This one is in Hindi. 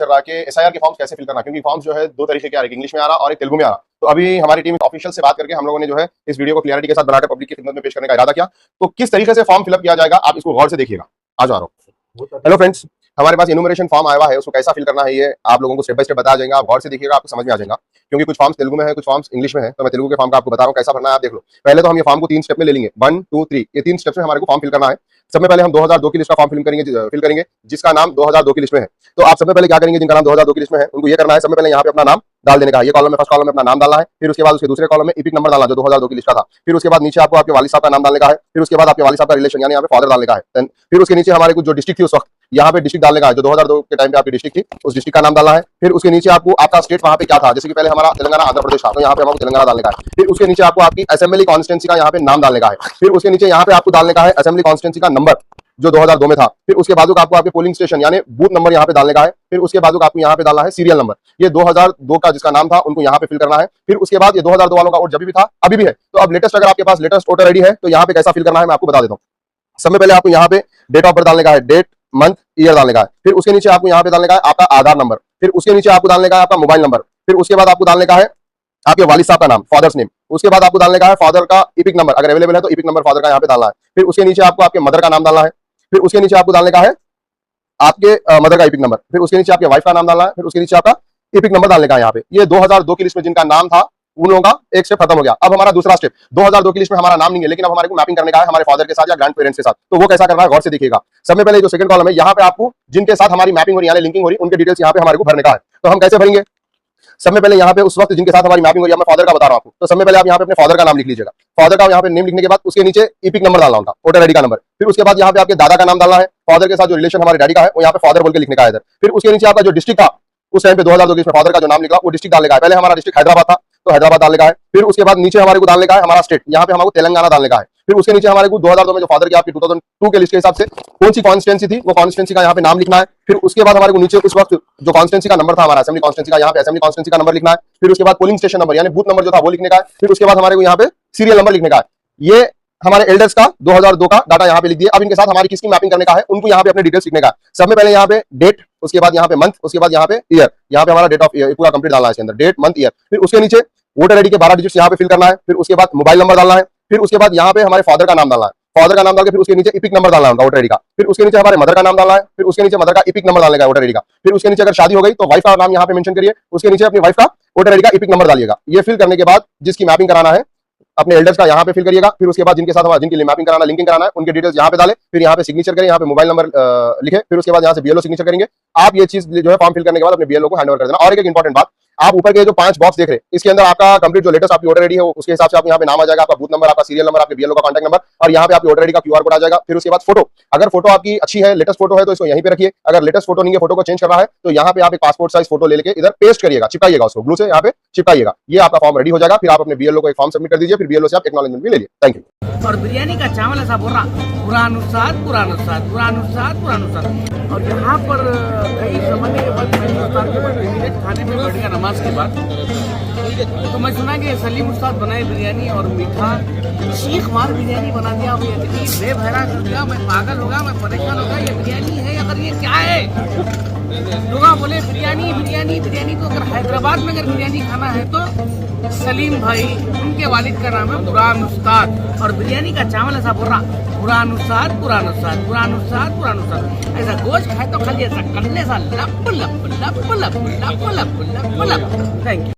चल रहा है कि एसआईआर के फॉर्म्स कैसे फिल करना, क्योंकि फॉर्म्स जो है दो तरीके के आ रहे हैं, इंग्लिश में आ रहा और एक तेलुगु में आ रहा। तो अभी हमारी टीम ऑफिशियल से बात करके हम लोगों ने जो है इस वीडियो को क्लियरिटी के साथ बनाकर पब्लिक की खिदमत में पेश करने का इरादा किया। तो किस तरीके से फॉर्म फिलअप किया जाएगा आप इसको गौर से देखिएगा। आ जा रहा हूँ। हेलो फ्रेंड्स, हमारे पास इन्यूमरेशन फॉर्म आया हुआ है, उसको कैसा फिल करना है ये आप लोगों को स्टेप बाय स्टेप बताया जाएगा। आप गौर से देखिएगा, आपको समझ में आ जाएगा, क्योंकि कुछ फॉर्म्स तेलुगु में है, कुछ फॉर्म्स इंग्लिश में है। तो मैं तेलुगु के फॉर्म का आपको बता रहा हूँ कैसा भरना है, आप देख लो। पहले तो हम ये फॉर्म को 3 स्टेप में ले लेंगे, 1 2 3, ये 3 स्टेप्स में हमारे को फॉर्म फिल करना है। सबसे पहले हम 2002 की लिस्ट का फॉर्म फिल करेंगे जिसका नाम 2002 की लिस्ट में है। तो आप सबसे पहले क्या करेंगे, जिनका नाम 2002 की लिस्ट में है उनको ये करना है, सबसे पहले यहाँ पे अपना नाम डाल देने का। ये कॉलम में फर्स्ट कॉलम में अपना नाम डालना है, फिर उसके बाद उसके दूसरे कॉलम में इपिक नंबर डालना जो 2002 की लिस्ट का था। फिर उसके बाद नीचे आपको आपके वालिद साहब का नाम डालने का है, फिर उसके बाद आपके वालिद साहब का रिलेशन यानी यहाँ पे फादर डालने का है। फिर उसके नीचे हमारे कुछ जो डिस्ट्रिक्ट थी उस वक्त यहाँ पे डिस्ट्रिक्ट डालने का है, जो 2002 के टाइम पे आपकी डिस्ट्रिक्ट थी उस डिस्ट्रिक्ट का नाम डालना है। फिर उसके नीचे आपको आपका स्टेट वहाँ पे क्या था, जैसे कि पहले हमारा तेलंगाना आंध्र प्रदेश था, तो यहाँ पे हमको तेलंगाना डालने का है। फिर उसके नीचे आपको आपकी असेंबली कॉन्स्टिट्यूंसी का यहाँ पे नाम डालने का है। फिर उसके नीचे यहाँ पे आपको डालने का है असेंबली कॉन्स्टिट्यूंसी का नंबर जो 2002 में था। फिर उसके बाद आपको आपके पोलिंग स्टेशन यानी बूथ नंबर यहाँ पे डालने का है। फिर उसके बाद आपको यहाँ पे डालना है सीरियल नंबर, ये 2002 का जिसका नाम था उनको यहाँ पे फिल करना है। फिर उसके बाद ये 2002 वालों का वोट जब भी था अभी भी है, तो अब लेटेस्ट अगर आपके पास लेटेस्ट वोटर आईडी है तो यहाँ पे कैसा फिल करना है मैं आपको बता देता हूँ। सबसे पहले आपको यहाँ पे डेट ऑफ बर्थ डालने का है, डेट मंथ ईयर डालने का है। फिर उसके नीचे आपको यहाँ पे डालने का है आपका आधार नंबर। फिर उसके नीचे आपको डालने का है आपका मोबाइल नंबर। फिर उसके बाद आपको डालने का है आपके वालिद साहब का नाम, फादर्स नेम। उसके बाद आपको डालने का है फादर का इपिक नंबर, अगर अवेलेबल है तो इपिक नंबर फादर का यहाँ पे डालना है। फिर उसके नीचे आपको आपके मदर का नाम डालना है। फिर उसके नीचे आपको डालने का है आपके मदर का इपिक नंबर। फिर उसके नीचे आपके वाइफ का नाम डालना है। फिर उसके नीचे आपका इपिक नंबर डालने का है यहाँ पे। ये 2002 की लिस्ट में जिनका नाम था उन लोगों का एक स्टेप खत्म हो गया। अब हमारा दूसरा स्टेप, 2002 की लिस्ट में हमारा नाम नहीं है, लेकिन अब हमारे को मैपिंग करने का है हमारे फादर के साथ या ग्रैंड पेरेंट्स के साथ। तो वो कैसा करना है गौर से देखिएगा। सबसे पहले जो सेकंड कॉलम है यहाँ पे आपको जिनके साथ हमारी मैपिंग हो रही है, लिंकिंग हो रही है, उनके डिटेल्स यहाँ पे हमारे को भरने का है। तो हम कैसे भरेंगे, सबसे पहले यहाँ पे उस वक्त जिनके साथ हमारी मैपिंग हो रही है, मैं फादर का बता रहा हूँ आपको। तो सबसे पहले आप यहाँ पे अपने फादर का नाम लिख लीजिएगा। फादर का यहाँ पे नेम लिखने के बाद उसके नीचे इपिक नंबर डालना होगा, वोटर आईडी का नंबर। फिर उसके बाद यहाँ पे आपके दादा का नाम डालना है, फादर के साथ जो रिलेशन हमारे डैडी का है वो यहाँ पे फादर बोल के लिखने का है इधर। फिर उसके नीचे आपका जो डिस्ट्रिक्ट था उस टाइम पे 2002 के फादर का जो नाम लिखा वो डिस्ट्रिक्ट डालने का है। पहले हमारा डिस्ट्रिक्ट हैदराबाद था तो हैदराबाद डालने का है। फिर उसके बाद नीचे हमारे को डालने का है हमारा स्टेट, यहाँ पे हमारे तेलंगाना डालने का है। फिर उसके नीचे हमारे को 2002 में जो फादर की आपकी 2002 के लिस्ट के हिसाब से कौन सी कॉन्स्टिट्यूंसी थी वो कॉन्स्टिट्यूंसी का यहाँ पे नाम लिखना है। फिर उसके बाद हमारे को नीचे उस वक्त जो कॉन्स्टिट्यूंसी का नंबर था हमारा असेंबली कॉन्स्टिट्यूंसी का, यहाँ पे असेंबली कॉन्स्टिट्यूंसी का नंबर लिखना है। फिर उसके बाद पोलिंग स्टेशन नंबर यानी बूथ नंबर जो था वो लिखने का है। फिर उसके बाद हमारे को यहाँ पे सीरियल नंबर लिखने का है। ये हमारे एल्डर्स का 2002 का डाटा यहाँ पे लिख दिया। अब इनके साथ हमारी किसकी मैपिंग करने का है उनको यहाँ पे अपने डिटेल्स लिखने का है। सबसे पहले यहाँ पे डेट, उसके बाद यहाँ पे मंथ, उसके बाद यहाँ पे ईयर, यहाँ पे हमारा डेट ऑफ ईयर पूरा कंप्लीट डालना है इसके अंदर, डेट मंथ ईयर। फिर उसके नीचे वोटर आईडी के 12 डिजिट्स यहाँ पे फिल करना है। फिर उसके बाद मोबाइल नंबर डालना है। फिर उसके बाद यहाँ पे हमारे फादर का नाम डालना है, फादर का नाम डाल के फिर उसके नीचे इपिक नंबर डालना होगा वोटर आईडी का। फिर उसके नीचे हमारे मदर का नाम डालना है। फिर उसके नीचे मदर का इपिक नंबर डालने का वोटर आईडी का। फिर उसके नीचे अगर शादी हो गई तो वाइफ का नाम यहाँ पे मेंशन करिए, उसके नीचे अपनी वाइफ का वोटर आईडी का इपिक नंबर डालिएगा। ये फिल करने के बाद जिसकी मैपिंग कराना है अपने एल्डर्स का यहाँ पे फिल करिएगा। फिर उसके बाद जिनके साथ जिनकी मैपिंग कराना लिंकिंग कराना है उनके डिटेल्स यहाँ पे डाले। फिर यहाँ पे सिग्नेचर करें, यहाँ पे मोबाइल नंबर लिखे। फिर उसके बाद यहाँ से बीएलओ सिग्नेचर करेंगे। आप ये चीज जो है फॉर्म फिल करने के बाद अपने बीएलओ को हैंड ओवर कर देना। और एक इंपॉर्टेंट बात, आप ऊपर के जो 5 बॉक्स देख रहे हैं इसके अंदर आपका कंप्लीट जो लेटेस्ट आपकी वोटर आईडी है उसके हिसाब से आप यहाँ पे नाम आ जाएगा, आपका बूथ नंबर, आपका सीरियल नंबर, आपके बीएलओ का कांटेक्ट नंबर और यहाँ पे आपकी वोटर आईडी का क्यूआर कोड आ जाएगा। फिर उसके बाद फोटो, अगर फोटो आपकी अच्छी है, लेटेस्ट फोटो है तो इसको यहीं पे रखिए। अगर लेटेस्ट फोटो नहीं है, फोटो को चेंज करना है तो यहाँ पे आप एक पासपोर्ट साइज फोटो लेके इधर पेस्ट करिएगा, चिपकाइएगा, उसको ग्लू से यहाँ पे चिपकाइएगा। ये आपका फॉर्म रेडी हो जाएगा। फिर आप अपने बीएलओ को एक फॉर्म सबमिट कर दीजिए। फिर बीएलओ से आप एक्नॉलेजमेंट भी ले लीजिए। Thank you. और बिरयानी का चावल ऐसा बोल रहा पुरानुसार और यहाँ पर कई जमाने के बाद खाने में बढ़ गया नमाज के बाद, तो मैं सुना कि सलीम उस्ताद बनाए बिरयानी और मीठा चीख मार बिरयानी बना दिया। इतनी बेबहरा कर दिया, मैं पागल हो गया, मैं परेशान हो गया। ये बिरयानी है अगर ये क्या है? लोग बोले बिरयानी बिरयानी बिरयानी। तो अगर हैदराबाद में अगर बिरयानी खाना है तो सलीम भाई उनके वालिद का नाम है बुरहान उस्ताद और बिरयानी का चावल ऐसा बोल रहा बुरहान उस्ताद। ऐसा गोश्त खाए तो खाली ऐसा कल्ले सा लप लप लप लप लप लप लप लप। Thank you.